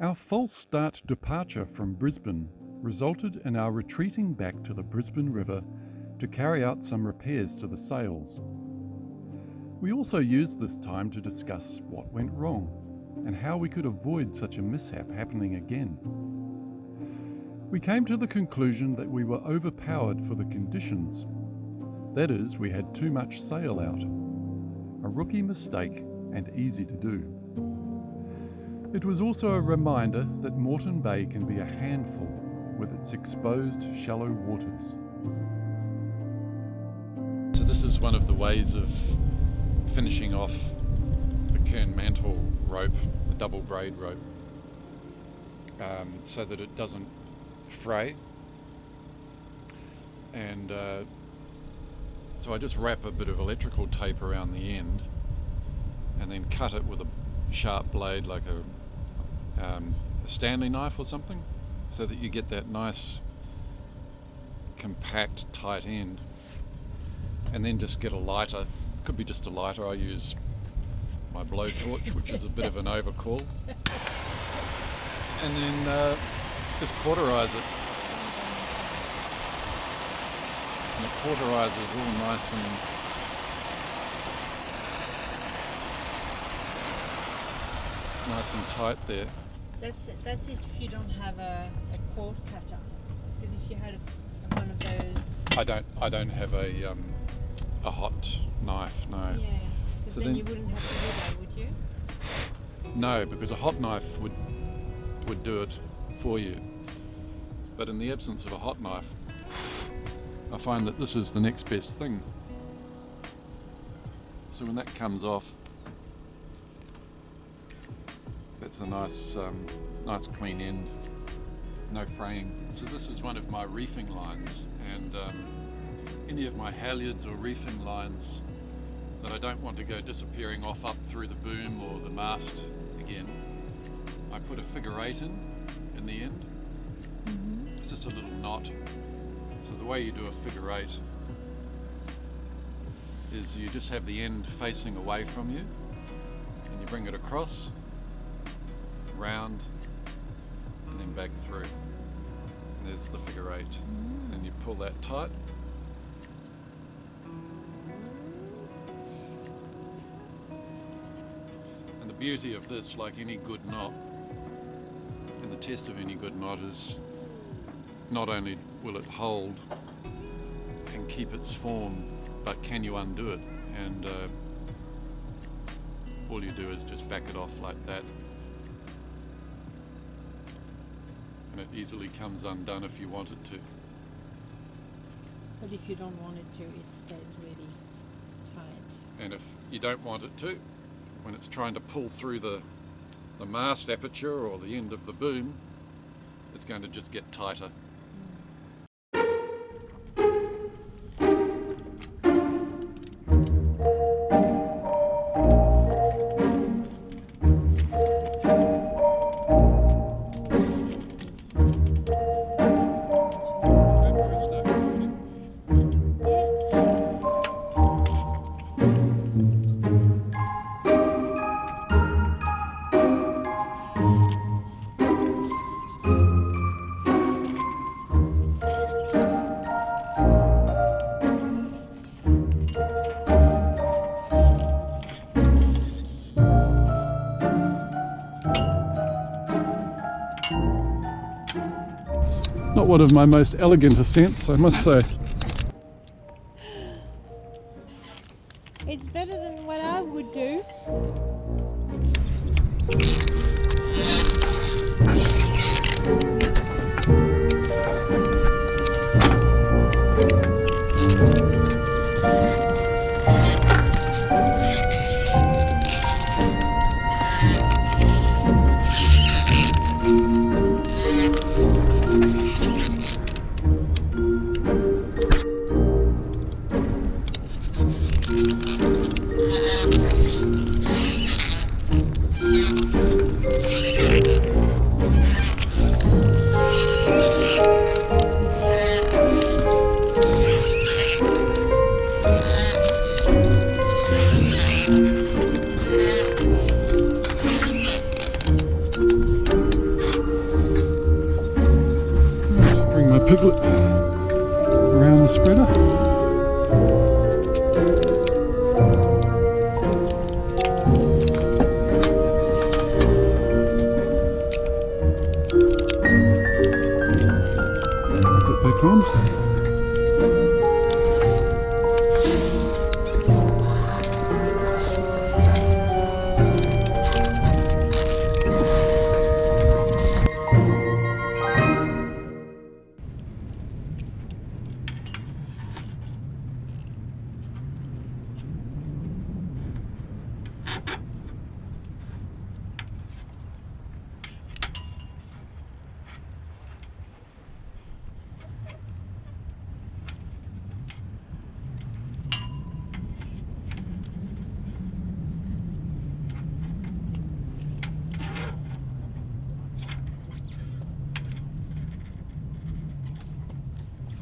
Our false start departure from Brisbane resulted in our retreating back to the Brisbane River to carry out some repairs to the sails. We also used this time to discuss what went wrong and how we could avoid such a mishap happening again. We came to the conclusion that we were overpowered for the conditions. That is, we had too much sail out. A rookie mistake and easy to do. It was also a reminder that Moreton Bay can be a handful with its exposed shallow waters. So this is one of the ways of finishing off the Kern mantle rope, the double braid rope, so that it doesn't fray. And so I just wrap a bit of electrical tape around the end and then cut it with a sharp blade like a Stanley knife or something, so that you get that nice compact tight end. And then just get a lighter, could be just a lighter, I use my blowtorch, which is a bit of an overcall, and then just cauterize it. And it cauterizes all nice and tight there. That's if you don't have a cord cutter. Because if you had one of those, I don't have a hot knife, no. yeah, because So then then- you wouldn't have to do that, would you? No, because a hot knife would do it for you. But in the absence of a hot knife, I find that this is the next best thing. So when that comes off, that's a nice clean end, no fraying. So this is one of my reefing lines, and any of my halyards or reefing lines that I don't want to go disappearing off up through the boom or the mast again, I put a figure 8 in the end. It's just a little knot. So the way you do a figure 8 is you just have the end facing away from you, and you bring it across, round, and then back through. And there's the figure 8. And you pull that tight. And the beauty of this, like any good knot, and the test of any good knot is not only will it hold and keep its form, but can you undo it? And all you do is just back it off like that, and it easily comes undone if you want it to. But if you don't want it to, it stays really tight. And if you don't want it to, when it's trying to pull through the mast aperture or the end of the boom, it's going to just get tighter. Not one of my most elegant ascents, I must say. It's better than what I would do. piglet around the spreader. Put it back on.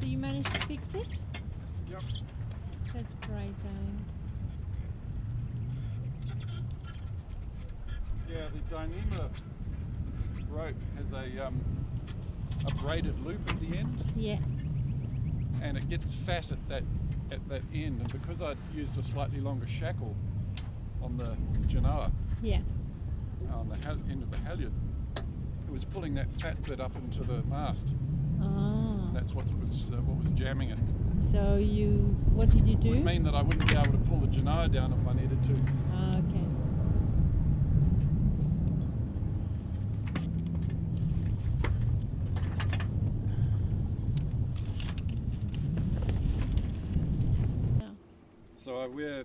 So you managed to fix it? Yep. That's great, darling. Yeah, the Dyneema rope has a braided loop at the end, Yeah. and it gets fat at that end. And because I'd used a slightly longer shackle on the Genoa, Yeah. on the end of the halyard, it was pulling that fat bit up into the mast. Oh. That's what was jamming it. So what did you It do? would mean that I wouldn't be able to pull the Genoa down if I needed to. Ah, okay. So I wear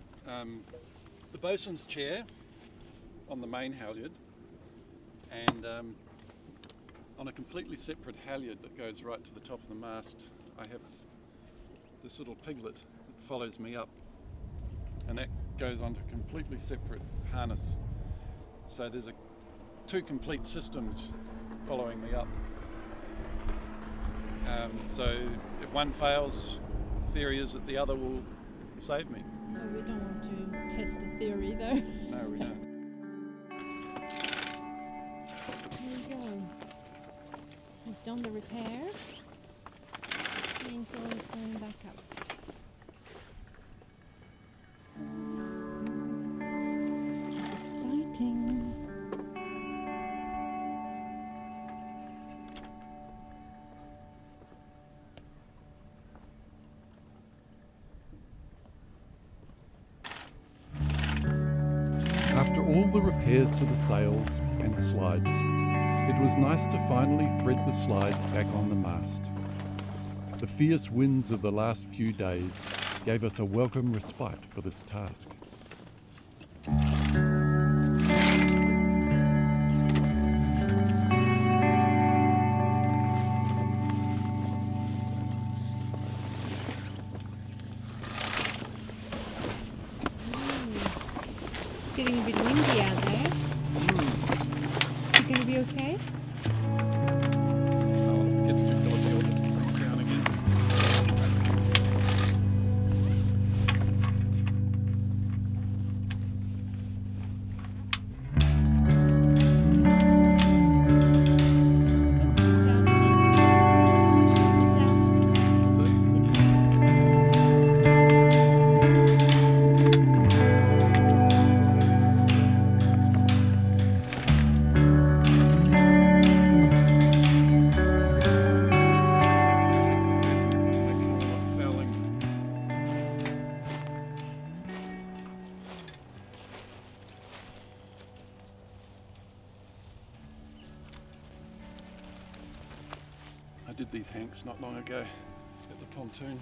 the bosun's chair on the main halyard, and on a completely separate halyard that goes right to the top of the mast, I have this little piglet that follows me up, and that goes onto a completely separate harness. So there's two complete systems following me up. So if one fails, the theory is that the other will save me. No, we don't want to test the theory though. No, we don't. Here we go. We've done the repair. Mainsail is going back up. Exciting. After all the repairs to the sails and slides, it was nice to finally thread the slides back on the mast. The fierce winds of the last few days gave us a welcome respite for this task. It's getting a bit windy out there. You going to be okay? Oh, if it gets too dodgy, I'll just crank down again. That's it. I did these hanks not long ago at the pontoon,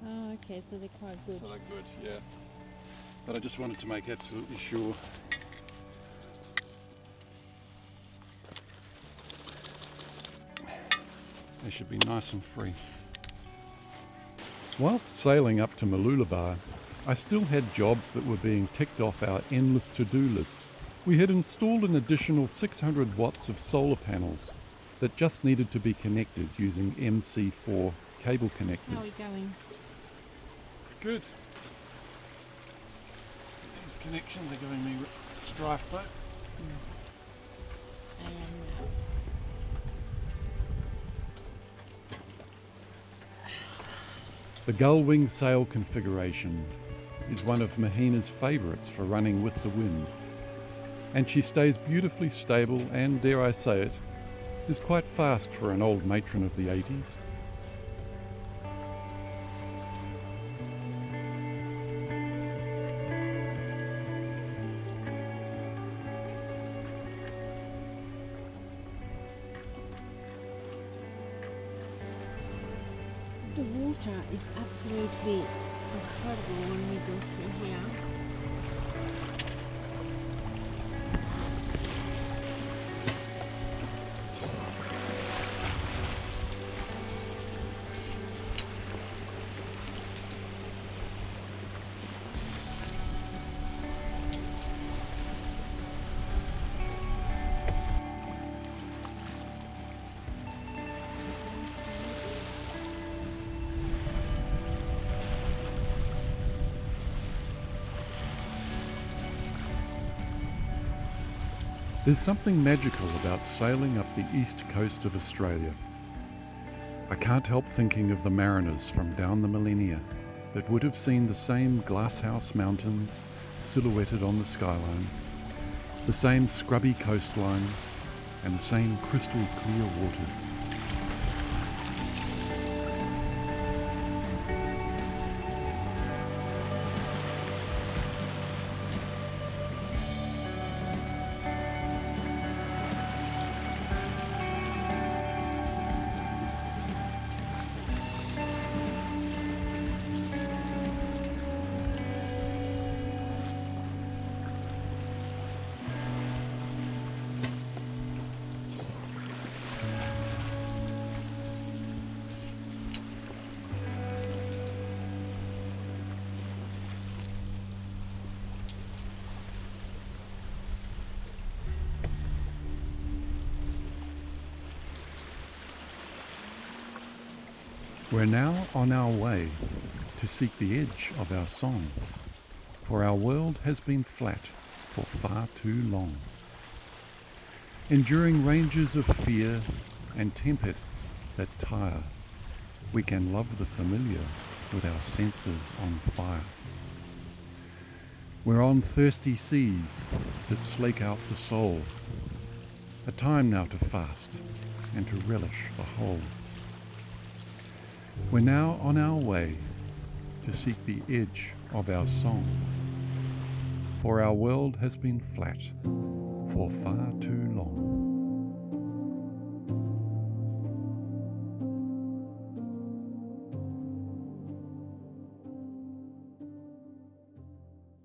Oh, okay, so they're quite good. so they're good, yeah. But I just wanted to make absolutely sure. They should be nice and free. Whilst sailing up to Mooloolaba, I still had jobs that were being ticked off our endless to-do list. We had installed an additional 600 watts of solar panels that just needed to be connected using MC4 cable connectors. How are we going? Good. These connections are giving me strife though. The gull wing sail configuration is one of Mahina's favourites for running with the wind, and she stays beautifully stable and, dare I say it, is quite fast for an old matron of the 80s. The water is absolutely incredible when we go through here. There's something magical about sailing up the east coast of Australia. I can't help thinking of the mariners from down the millennia that would have seen the same glasshouse mountains silhouetted on the skyline, the same scrubby coastline, and the same crystal clear waters. We're now on our way to seek the edge of our song, for our world has been flat for far too long. Enduring ranges of fear and tempests that tire, we can love the familiar with our senses on fire. We're on thirsty seas that slake out the soul, a time now to fast and to relish the whole. We're now on our way to seek the edge of our song, for our world has been flat for far too long.